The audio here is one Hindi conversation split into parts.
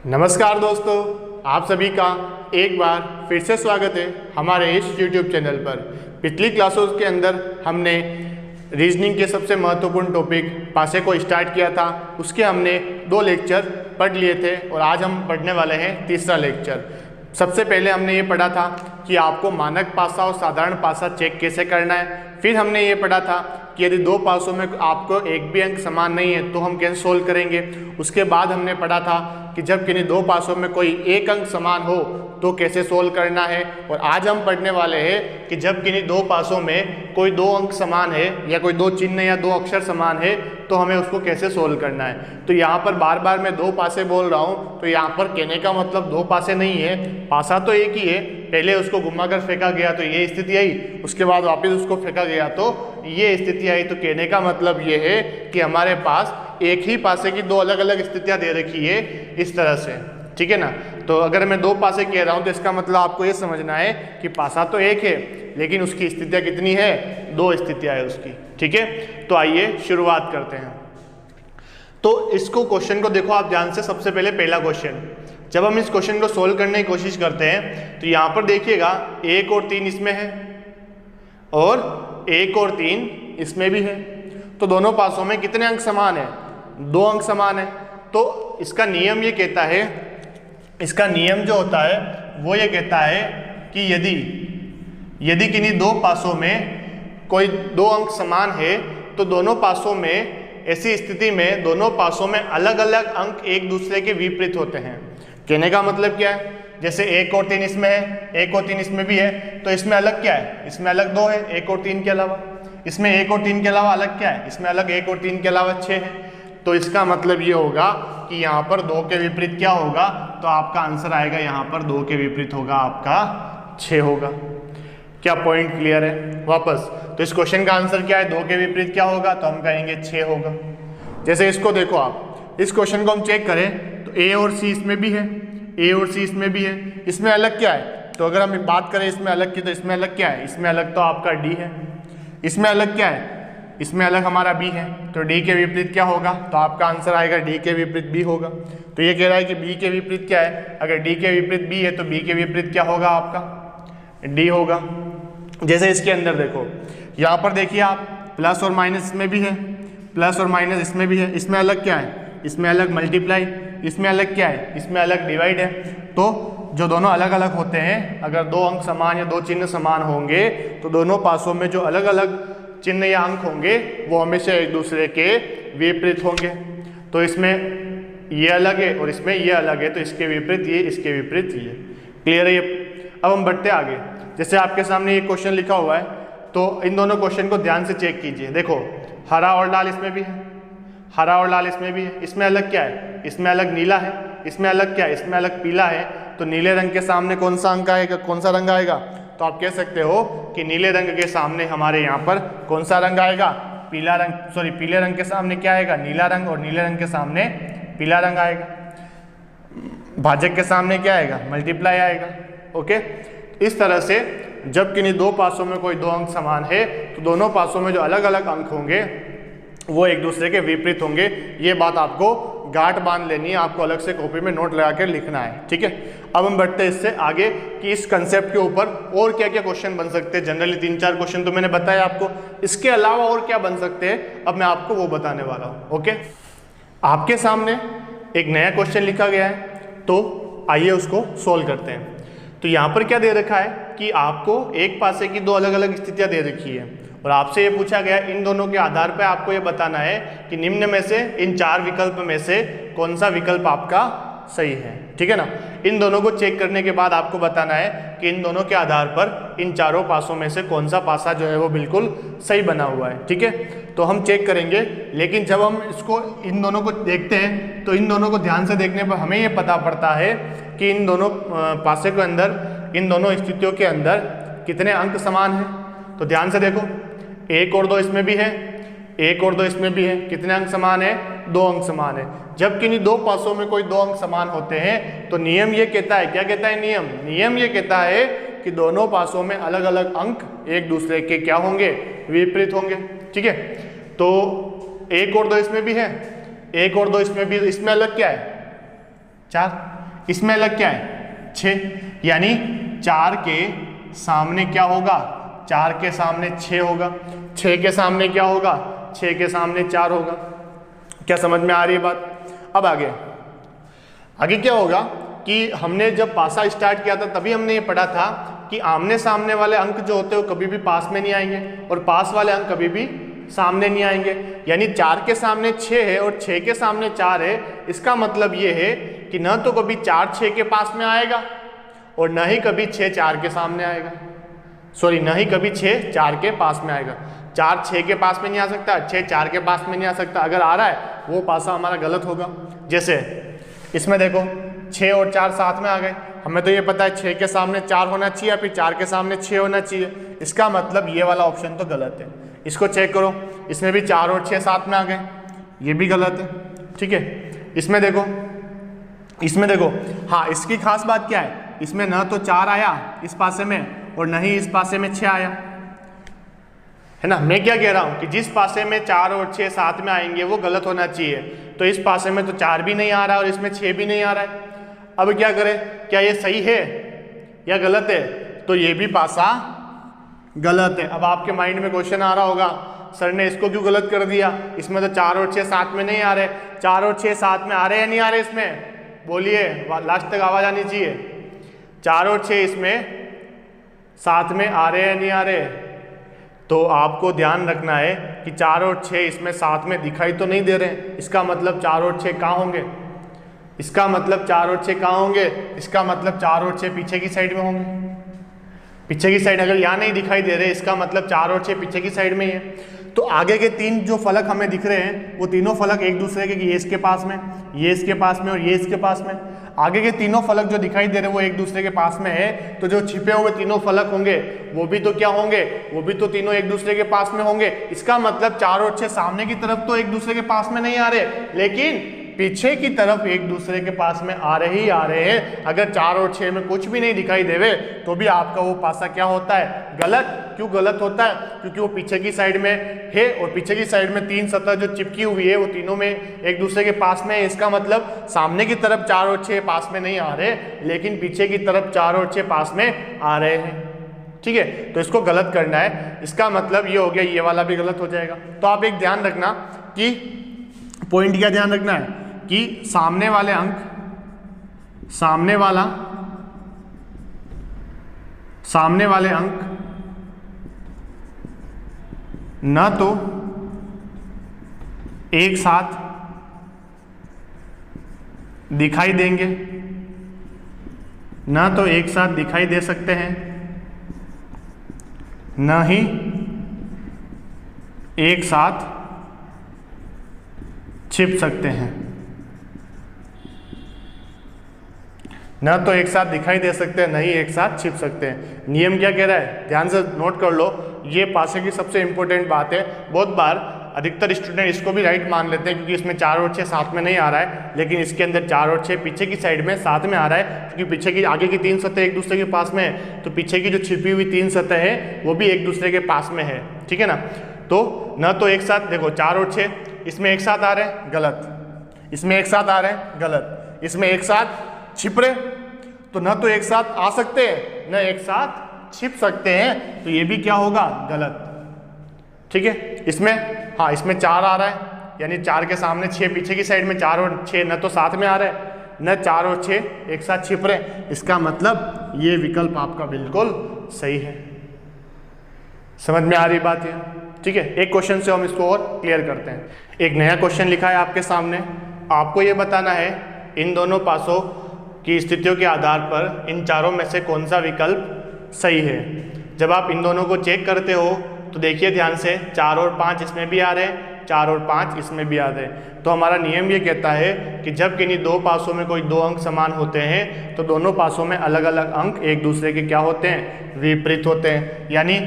नमस्कार दोस्तों, आप सभी का एक बार फिर से स्वागत है हमारे इस YouTube चैनल पर। पिछली क्लासों के अंदर हमने रीजनिंग के सबसे महत्वपूर्ण टॉपिक पासे को स्टार्ट किया था। उसके हमने 2 लेक्चर पढ़ लिए थे और आज हम पढ़ने वाले हैं तीसरा लेक्चर। सबसे पहले हमने ये पढ़ा था कि आपको मानक पासा और साधारण पासा चेक कैसे करना है। फिर हमने ये पढ़ा था कि यदि 2 पासों में आपको एक भी अंक समान नहीं है तो हम कैसे सोल्व करेंगे। उसके बाद हमने पढ़ा था कि जब किन्हीं 2 पासों में कोई एक अंक समान हो तो कैसे सोल्व करना है। और आज हम पढ़ने वाले हैं कि जब किन्हीं 2 पासों में कोई 2 अंक समान है या कोई 2 चिन्ह या 2 अक्षर समान है तो हमें उसको कैसे सोल्व करना है। तो यहाँ पर बार बार मैं 2 पासे बोल रहा हूँ, तो यहाँ पर कहने का मतलब 2 पासे नहीं है, पासा तो एक ही है। पहले उसको घुमाकर फेंका गया तो ये स्थिति आई, उसके बाद वापस उसको फेंका गया तो ये स्थिति आई। तो कहने का मतलब ये है कि हमारे पास एक ही पासे की 2 अलग अलग स्थितियाँ दे रखी है इस तरह से, ठीक है ना। तो अगर मैं 2 पासे कह रहा हूँ तो इसका मतलब आपको ये समझना है कि पासा तो एक है लेकिन उसकी स्थितियाँ कितनी है, 2 स्थितियाँ है उसकी, ठीक है। तो आइए शुरुआत करते हैं। तो इसको क्वेश्चन को देखो आप ध्यान से। सबसे पहले पहला क्वेश्चन, जब हम इस क्वेश्चन को सोल्व करने की कोशिश करते हैं तो यहाँ पर देखिएगा 1 और 3 इसमें है और 1 और 3 इसमें भी है। तो दोनों पासों में कितने अंक समान है, 2 अंक समान है। तो इसका नियम ये कहता है, इसका नियम जो होता है वो ये कहता है कि यदि किन्हीं 2 पासों में कोई 2 अंक समान है तो दोनों पासों में, ऐसी स्थिति में दोनों पासों में अलग अलग अंक एक दूसरे के विपरीत होते हैं। कहने का मतलब क्या है, जैसे 1 और 3 इसमें है, 1 और 3 इसमें भी है, तो इसमें अलग क्या है, इसमें अलग 2 है 1 और 3 के अलावा। इसमें 1 और 3 के अलावा अलग क्या है, इसमें अलग 1 और 3 के अलावा 6 है। तो इसका मतलब ये होगा कि यहाँ पर 2 के विपरीत क्या होगा, तो आपका आंसर आएगा यहाँ पर 2 के विपरीत होगा आपका 6 होगा। क्या पॉइंट क्लियर है। वापस, तो इस क्वेश्चन का आंसर क्या है, 2 के विपरीत क्या होगा, तो हम कहेंगे 6 होगा। जैसे इसको देखो आप, इस क्वेश्चन को हम चेक करें तो ए और सी इसमें भी है, ए और सी इसमें भी है। इसमें अलग क्या है, तो अगर हम बात करें इसमें अलग की, तो इसमें अलग क्या है, इसमें अलग तो आपका डी है। इसमें अलग क्या है, इसमें अलग हमारा बी है। तो डी के विपरीत क्या होगा, तो आपका आंसर आएगा डी के विपरीत बी होगा। तो ये कह रहा है कि बी के विपरीत क्या है, अगर डी के विपरीत बी है तो बी के विपरीत क्या होगा, आपका डी होगा। जैसे इसके अंदर देखो, यहाँ पर देखिए आप, प्लस और माइनस इसमें भी है, प्लस और माइनस इसमें भी है। इसमें अलग क्या है, इसमें अलग मल्टीप्लाई, इसमें अलग क्या है, इसमें अलग डिवाइड है। तो जो दोनों अलग अलग होते हैं, अगर 2 अंक समान या 2 चिन्ह समान होंगे तो दोनों पासों में जो अलग अलग चिन्ह या अंक होंगे वो हमेशा एक दूसरे के विपरीत होंगे। तो इसमें ये अलग है और इसमें ये अलग है, तो इसके विपरीत ये, इसके विपरीत ये। क्लियर है ये। अब हम बढ़ते आगे। जैसे आपके सामने ये क्वेश्चन लिखा हुआ है, तो इन दोनों क्वेश्चन को ध्यान से चेक कीजिए। देखो, हरा और लाल इसमें भी है, हरा और लाल इसमें भी है। इसमें अलग क्या है, इसमें अलग नीला है। इसमें अलग क्या है, इसमें अलग पीला है। तो नीले रंग के सामने कौन सा अंक आएगा, कौन सा रंग आएगा, तो आप कह सकते हो कि नीले रंग के सामने हमारे यहाँ पर कौन सा रंग आएगा, पीला रंग। सॉरी, पीले रंग के सामने क्या आएगा, नीला रंग, और नीले रंग के सामने पीला रंग आएगा। भाजक के सामने क्या आएगा, मल्टीप्लाई आएगा। ओके, इस तरह से जब किन्हीं 2 पासों में कोई 2 अंक समान है तो दोनों पासों में जो अलग अलग अंक होंगे वो एक दूसरे के विपरीत होंगे। ये बात आपको गांठ बांध लेनी है, आपको अलग से कॉपी में नोट लगा कर लिखना है, ठीक है। अब हम बढ़ते हैं इससे आगे कि इस कंसेप्ट के ऊपर और क्या क्या क्वेश्चन बन सकते हैं। जनरली 3-4 क्वेश्चन तो मैंने बताया आपको, इसके अलावा और क्या बन सकते हैं अब मैं आपको वो बताने वाला हूँ। ओके, आपके सामने एक नया क्वेश्चन लिखा गया है, तो आइए उसको सोल्व करते हैं। तो यहाँ पर क्या दे रखा है कि आपको एक पासे की 2 अलग अलग स्थितियाँ दे रखी है और आपसे ये पूछा गया इन दोनों के आधार पर आपको ये बताना है कि निम्न में से, इन 4 विकल्प में से कौन सा विकल्प आपका सही है, ठीक है ना। इन दोनों को चेक करने के बाद आपको बताना है कि इन दोनों के आधार पर इन चारों पासों में से कौन सा पासा जो है वो बिल्कुल सही बना हुआ है, ठीक है। तो हम चेक करेंगे, लेकिन जब हम इसको इन दोनों को देखते हैं तो इन दोनों को ध्यान से देखने पर हमें ये पता पड़ता है कि इन दोनों पासे के अंदर, इन दोनों स्थितियों के अंदर कितने अंक समान हैं। तो ध्यान से देखो, 1 और 2 इसमें भी है, 1 और 2 इसमें भी है। कितने अंक समान है, 2 अंक समान है। जब किन्हीं 2 पासों में कोई 2 अंक समान होते हैं तो नियम ये कहता है, क्या कहता है नियम ये कहता है कि दोनों पासों में अलग अलग अंक एक दूसरे के क्या होंगे, विपरीत होंगे, ठीक है। तो 1 और 2 इसमें भी है, 1 और 2 इसमें भी, इसमें अलग क्या है, 4, इसमें अलग क्या है 6, यानी 4 के सामने क्या होगा, 4 के सामने 6 होगा, 6 के सामने क्या होगा, 6 के सामने 4 होगा। क्या समझ में आ रही है बात? अब आगे क्या होगा कि हमने जब पासा स्टार्ट किया था तभी हमने ये पढ़ा था कि आमने सामने वाले अंक जो होते हैं वो कभी भी पास में नहीं आएंगे और पास वाले अंक कभी भी सामने नहीं आएंगे। यानी 4 के सामने 6 है और 6 के सामने 4 है, इसका मतलब ये है कि न तो कभी 4 6 के पास में आएगा और न ही कभी 6 4 के सामने आएगा, सॉरी न ही कभी 6 4 के पास में आएगा। 4 6 के पास में नहीं आ सकता, 6 4 के पास में नहीं आ सकता। अगर आ रहा है वो पासा हमारा गलत होगा। जैसे इसमें देखो 6 और 4 साथ में आ गए, हमें तो ये पता है 6 के सामने 4 होना चाहिए या फिर 4 के सामने 6 होना चाहिए, इसका मतलब ये वाला ऑप्शन तो गलत है। इसको चेक करो, इसमें भी 4 और 6 साथ में आ गए, ये भी गलत है। ठीक है, इसमें देखो हाँ, इसकी खास बात क्या है, इसमें न तो 4 आया इस पासे में और न ही इस पासे में 6 आया, है ना। मैं क्या कह रहा हूँ कि जिस पासे में 4 और 6 साथ में आएंगे वो गलत होना चाहिए, तो इस पासे में तो 4 भी नहीं आ रहा है और इसमें 6 भी नहीं आ रहा है। अब क्या करें, क्या ये सही है या गलत है? तो ये भी पासा गलत है। अब आपके माइंड में क्वेश्चन आ रहा होगा, सर ने इसको क्यों गलत कर दिया, इसमें तो 4 और 6 साथ में नहीं आ रहे। 4 और 6 साथ में आ रहे या नहीं आ रहे इसमें, बोलिए, लास्ट तक आवाज आनी चाहिए। 4 और 6 इसमें साथ में आ रहे या नहीं आ रहे? तो आपको ध्यान रखना है कि 4 और 6 इसमें साथ में दिखाई तो नहीं दे रहे, इसका मतलब 4 और 6 कहाँ होंगे, इसका मतलब 4 और 6 कहाँ होंगे, इसका मतलब 4 और 6 पीछे की साइड में होंगे। पीछे की साइड अगर यहाँ नहीं दिखाई दे रहे, इसका मतलब 4 और 6 पीछे की साइड में ही है। तो आगे के 3 जो फलक हमें दिख रहे हैं वो तीनों फलक एक दूसरे के, ये इसके पास में, ये इसके पास में और ये इसके पास में। आगे के तीनों फलक जो दिखाई दे रहे हैं वो एक दूसरे के पास में है, तो जो छिपे हुए तीनों फलक होंगे वो भी तो क्या होंगे, वो भी तो तीनों एक दूसरे के पास में होंगे। इसका मतलब 4 और 6 सामने की तरफ तो एक दूसरे के पास में नहीं आ रहे, लेकिन पीछे की तरफ एक दूसरे के पास में आ रहे हैं। अगर 4 और 6 में कुछ भी नहीं दिखाई देवे तो भी आपका वो पासा क्या होता है, गलत। क्यों गलत होता है? क्योंकि वो पीछे की साइड में है और पीछे की साइड में 3 सतह जो चिपकी हुई है वो तीनों में एक दूसरे के पास में है। इसका मतलब सामने की तरफ 4 और 6 पास में नहीं आ रहे, लेकिन पीछे की तरफ 4 और 6 पास में आ रहे हैं। ठीक है, तो इसको गलत करना है। इसका मतलब ये हो गया, ये वाला भी गलत हो जाएगा। तो आप एक ध्यान रखना कि पॉइंट क्या ध्यान रखना है कि सामने वाले अंक, सामने वाले अंक न तो एक साथ दिखाई देंगे, न तो एक साथ दिखाई दे सकते हैं, न ही एक साथ छिप सकते हैं। न तो एक साथ दिखाई दे सकते हैं, न ही एक साथ छिप सकते हैं। नियम क्या कह रहा है, ध्यान से नोट कर लो, ये पासे की सबसे इंपॉर्टेंट बात है। बहुत बार अधिकतर स्टूडेंट इसको भी राइट मान लेते हैं क्योंकि इसमें 4 और 6 साथ में नहीं आ रहा है, लेकिन इसके अंदर 4 और 6 पीछे की साइड में साथ में आ रहा है, क्योंकि पीछे की आगे की 3 सतह एक दूसरे के पास में है, तो पीछे की जो छिपी हुई 3 सतह है वो भी एक दूसरे के पास में है। ठीक है ना। तो न तो एक साथ, देखो 4 और 6 इसमें एक साथ आ रहे हैं, गलत। इसमें एक साथ आ रहे हैं, गलत। इसमें एक साथ छिप रहे, तो न तो एक साथ आ सकते हैं न एक साथ छिप सकते हैं, तो ये भी क्या होगा, गलत। ठीक है, इसमें हाँ, इसमें 4 आ रहा है, यानी 4 के सामने 6 पीछे की साइड में, 4 और 6 न तो साथ में आ रहा है न 4 और 6 एक साथ छिप रहे। इसका मतलब ये विकल्प आपका बिल्कुल सही है। समझ में आ रही बात है? ठीक है, एक क्वेश्चन से हम इसको और क्लियर करते हैं। एक नया क्वेश्चन लिखा है आपके सामने, आपको ये बताना है इन दोनों पासों की स्थितियों के आधार पर इन चारों में से कौन सा विकल्प सही है। जब आप इन दोनों को चेक करते हो तो देखिए ध्यान से, 4 और 5 इसमें भी आ रहे हैं, 4 और 5 इसमें भी आ रहे हैं। तो हमारा नियम ये कहता है कि जब किन्हीं दो पासों में कोई 2 अंक समान होते हैं तो दोनों पासों में अलग अलग अंक एक दूसरे के क्या होते हैं, विपरीत होते हैं। यानी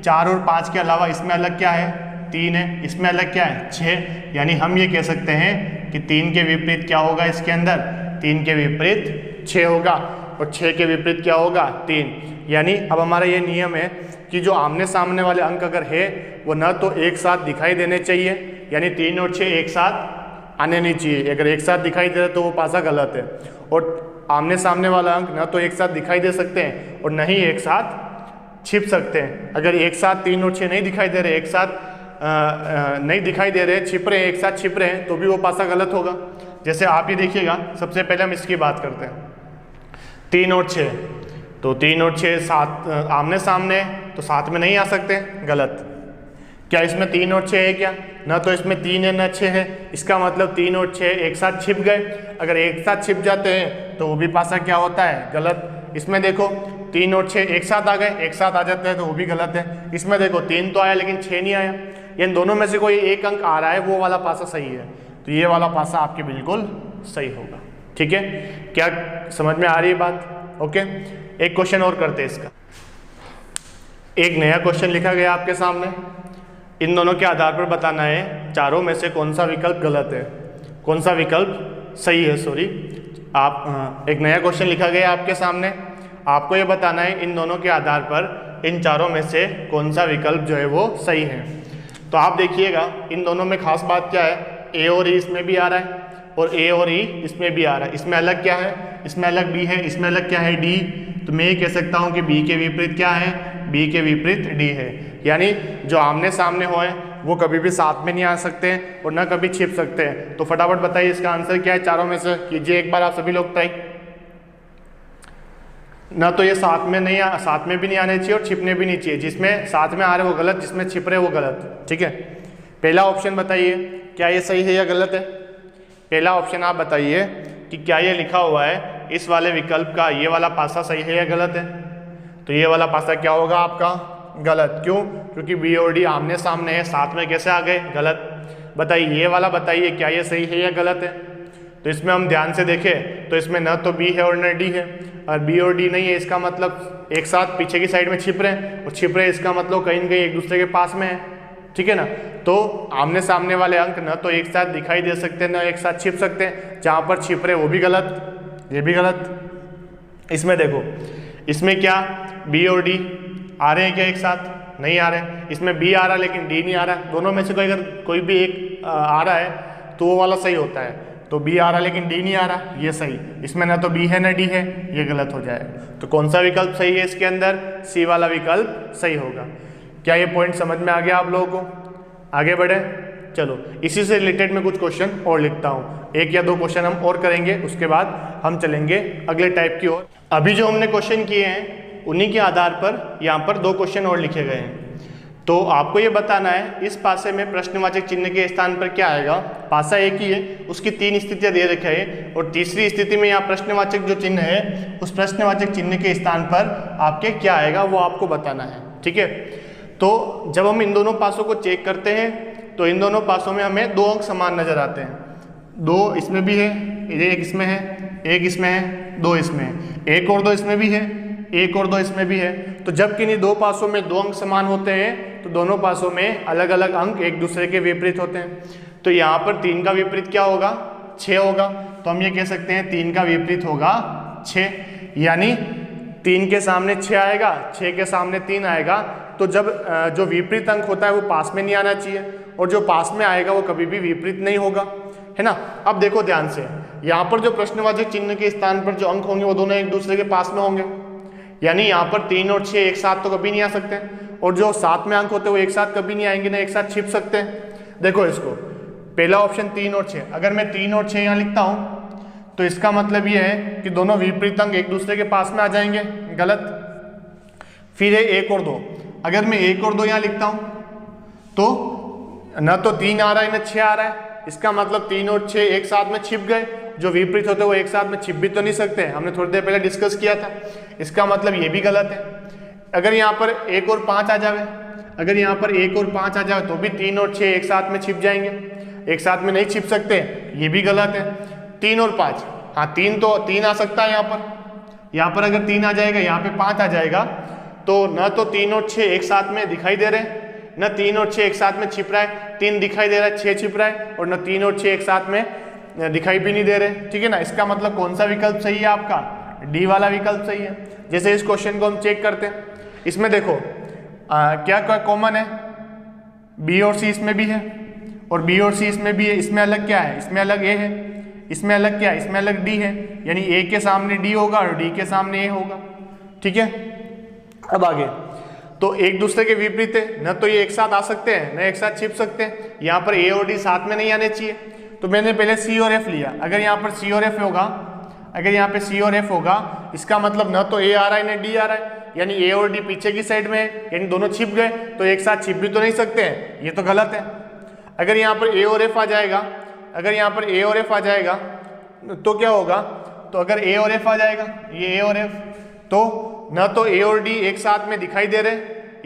4 और 5 के अलावा इसमें अलग क्या है, 3 है, इसमें अलग क्या है, 6। यानी हम ये कह सकते हैं कि 3 के विपरीत क्या होगा, इसके अंदर 3 के विपरीत 6 होगा और 6 के विपरीत क्या होगा, 3। यानी अब हमारा ये नियम है कि जो आमने सामने वाले अंक अगर है वो न तो एक साथ दिखाई देने चाहिए, यानी 3 और 6 एक साथ आने नहीं चाहिए। अगर एक साथ दिखाई दे रहा है तो वो पासा गलत है। और आमने सामने वाला अंक न तो एक साथ दिखाई दे सकते हैं और न ही एक साथ छिप सकते हैं। अगर एक साथ 3 और 6 नहीं दिखाई दे रहे, एक साथ नहीं दिखाई दे रहे, छिप रहे हैं, एक साथ छिप रहे हैं, तो भी वो पासा गलत होगा। जैसे आप ये देखिएगा, सबसे पहले हम इसकी बात करते हैं। 3 और 6, तो 3 और 6 साथ आमने सामने है, तो साथ में नहीं आ सकते, गलत। क्या इसमें 3 और 6 है क्या? ना तो इसमें 3 है ना 6 है। इसका मतलब 3 और 6 एक साथ छिप गए। अगर एक साथ छिप जाते हैं तो वो भी पासा क्या होता है? गलत। इसमें देखो 3 और 6 एक साथ आ गए, एक साथ आ जाते हैं तो वो भी गलत है। इसमें देखो 3 तो आया लेकिन 6 नहीं आया, इन दोनों में से कोई एक अंक आ रहा है, वो वाला पासा सही है, तो ये वाला पासा आपके बिल्कुल सही होगा। ठीक है, क्या समझ में आ रही है बात? ओके, एक क्वेश्चन और करते हैं इसका। एक नया क्वेश्चन लिखा गया आपके सामने, इन दोनों के आधार पर बताना है चारों में से कौन सा विकल्प गलत है, कौन सा विकल्प सही है। सॉरी, आप एक नया क्वेश्चन लिखा गया आपके सामने, आपको ये बताना है इन दोनों के आधार पर इन चारों में से कौन सा विकल्प जो है वो सही है। तो आप देखिएगा, इन दोनों में खास बात क्या है, ए और ई इसमें भी आ रहा है और ए और ई इसमें भी आ रहा है। इसमें अलग क्या है? इसमें अलग बी है, इसमें अलग क्या है? डी। तो मैं ये कह सकता हूँ कि बी के विपरीत क्या है? बी के विपरीत डी है। यानी जो आमने सामने हो है वो कभी भी साथ में नहीं आ सकते हैं और ना कभी छिप सकते हैं। तो फटाफट बताइए इसका आंसर क्या है चारों में से, कीजिए एक बार आप सभी लोग ट्राई। ना तो ये साथ में भी नहीं आने चाहिए और छिपने भी नहीं चाहिए। जिसमें साथ में आ रहे वो गलत, जिसमें छिप रहे वो गलत। ठीक है, पहला ऑप्शन बताइए क्या ये सही है या गलत है। पहला ऑप्शन आप बताइए कि क्या ये लिखा हुआ है इस वाले विकल्प का ये वाला पासा सही है या गलत है। तो ये वाला पासा क्या होगा आपका? गलत। क्यों? क्योंकि बी और डी आमने सामने है, साथ में कैसे आ गए? गलत। बताइए ये वाला, बताइए क्या ये सही है या गलत है। तो इसमें हम ध्यान से देखें तो इसमें न तो बी है और न डी है, और बी और डी नहीं है, इसका मतलब एक साथ पीछे की साइड में छिप रहे हैं, और छिप रहे इसका मतलब कहीं न कहीं एक दूसरे के पास में है। ठीक है ना, तो आमने सामने वाले अंक न तो एक साथ दिखाई दे सकते हैं न एक साथ छिप सकते हैं। जहाँ पर छिप रहे वो भी गलत, ये भी गलत। इसमें देखो, इसमें क्या बी और डी आ रहे हैं क्या एक साथ? नहीं आ रहे। इसमें बी आ रहा है लेकिन डी नहीं आ रहा है। दोनों में से अगर कोई भी एक आ रहा है तो वो वाला सही होता है। तो बी आ रहा है लेकिन डी नहीं आ रहा, ये सही। इसमें ना तो बी है ना डी है, ये गलत हो जाएगा। तो कौन सा विकल्प सही है इसके अंदर? सी वाला विकल्प सही होगा। क्या ये पॉइंट समझ में आ गया आप लोगों को? आगे बढ़े, चलो इसी से रिलेटेड मैं कुछ क्वेश्चन और लिखता हूँ। 1 या 2 क्वेश्चन हम और करेंगे, उसके बाद हम चलेंगे अगले टाइप की ओर। अभी जो हमने क्वेश्चन किए हैं उन्हीं के आधार पर यहाँ पर 2 क्वेश्चन और लिखे गए हैं। तो आपको ये बताना है इस पासे में प्रश्नवाचक चिन्ह के स्थान पर क्या आएगा। पासा एक ही है, उसकी 3 स्थितियाँ दे रखे हैं और तीसरी स्थिति में यहाँ प्रश्नवाचक जो चिन्ह है उस प्रश्नवाचक चिन्ह के स्थान पर आपके क्या आएगा वो आपको बताना है। ठीक है, तो जब हम इन दोनों पासों को चेक करते हैं तो इन दोनों पासों में हमें 2 अंक समान नजर आते हैं। 2 इसमें भी है, 1 इसमें है, 1 इसमें है, 2 इसमें है, 1 और 2 इसमें भी है, 1 और 2 इसमें भी है। तो जब किन्हीं 2 पासों में 2 अंक समान होते हैं तो दोनों पासों में अलग अलग अंक एक दूसरे के विपरीत होते हैं। तो यहाँ पर 3 का विपरीत क्या होगा? 6 होगा। तो हम ये कह सकते हैं 3 का विपरीत होगा 6, यानी 3 के सामने 6 आएगा, 6 के सामने 3 आएगा। तो जब जो विपरीत अंक होता है वो पास में नहीं आना चाहिए और जो पास में आएगा वो कभी भी विपरीत नहीं होगा, है ना। अब देखो ध्यान से, यहाँ पर जो प्रश्नवाचक चिन्ह के स्थान पर जो अंक होंगे वो दोनों एक दूसरे के पास में होंगे, यानी यहाँ पर 3 और 6 एक साथ तो कभी नहीं आ सकते, और जो साथ में अंक होते हैं वो एक साथ कभी नहीं आएंगे, ना एक साथ छिप सकते हैं। देखो इसको, पहला ऑप्शन 3 और 6, अगर मैं 3 और 6 यहाँ लिखता हूँ तो इसका मतलब ये है कि दोनों विपरीत अंक एक दूसरे के पास में आ जाएंगे, गलत। फिर है 1 और 2, अगर मैं 1 और 2 यहाँ लिखता हूँ तो न तो 3 आ रहा है न 6 आ रहा है, इसका मतलब 3 और 6 एक साथ में छिप गए। जो विपरीत होते हैं वो एक साथ में छिप भी तो नहीं सकते, हमने थोड़ी देर पहले डिस्कस किया था। इसका मतलब ये भी गलत है। अगर यहाँ पर 1 और 5 आ जाए, अगर यहाँ पर 1 और 5 आ जाए तो भी 3 और 6 एक साथ में छिप जाएंगे, एक साथ में नहीं छिप सकते, ये भी गलत है। 3 और 5, हाँ 3 तो 3 आ सकता है यहाँ पर अगर 3 आ जाएगा, यहाँ पे 5 आ जाएगा, तो न तो 3 और 6 एक साथ में दिखाई दे रहे हैं, न 3 और 6 एक साथ में छिप रहा है, 3 दिखाई दे रहा है 6 छिप रहा है, और न 3 और 6 एक साथ में दिखाई भी नहीं दे रहे। ठीक है ना, इसका मतलब कौन सा विकल्प सही है आपका? डी वाला विकल्प सही है। जैसे इस क्वेश्चन को हम चेक करते हैं, इसमें देखो क्या क्या कॉमन है, बी और सी इसमें भी है और बी और सी इसमें भी है, इसमें अलग क्या है, इसमें अलग ए है, इसमें अलग क्या है, इसमें अलग डी है, यानी ए के सामने डी होगा और डी के सामने ए होगा। ठीक है, अब आगे तो एक दूसरे के विपरीत है, न तो ये एक साथ आ सकते हैं न एक साथ छिप सकते हैं। यहाँ पर ए और डी साथ में नहीं आने चाहिए, तो मैंने पहले सी और एफ लिया। अगर यहाँ पर सी और एफ होगा, अगर यहाँ पे सी और एफ होगा, इसका मतलब न तो ए आ रहा है न डी आ रहा है, यानी ए और डी पीछे की साइड में है, यानी दोनों छिप गए, तो एक साथ छिप भी तो नहीं सकते हैं, ये तो गलत है। अगर यहाँ पर ए और एफ आ जाएगा, अगर यहाँ पर ए और एफ आ जाएगा तो क्या होगा, तो अगर ए और एफ आ जाएगा, ये ए और एफ, तो न तो ए और डी एक साथ में दिखाई दे रहे,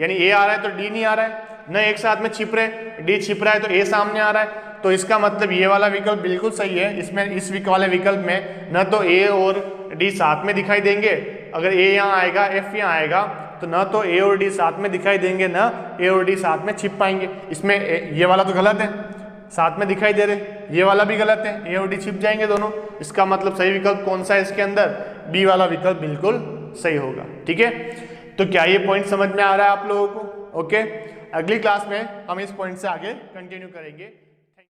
यानी ए आ रहा है तो डी नहीं आ रहा है, न एक साथ में छिप रहे, डी छिप रहा है तो ए सामने आ रहा है, तो इसका मतलब ये वाला विकल्प बिल्कुल सही है। इसमें इस वाले विकल्प में न तो ए और डी साथ में दिखाई देंगे, अगर ए यहाँ आएगा एफ यहाँ आएगा तो न तो ए और डी साथ में दिखाई देंगे न ए और डी साथ में छिप पाएंगे। इसमें ये वाला तो गलत है, साथ में दिखाई दे रहे, ये वाला भी गलत है, ए और डी छिप जाएंगे दोनों। इसका मतलब सही विकल्प कौन सा है इसके अंदर, बी वाला विकल्प बिल्कुल सही होगा। ठीक है, तो क्या ये पॉइंट समझ में आ रहा है आप लोगों को? ओके, अगली क्लास में हम इस पॉइंट से आगे कंटिन्यू करेंगे।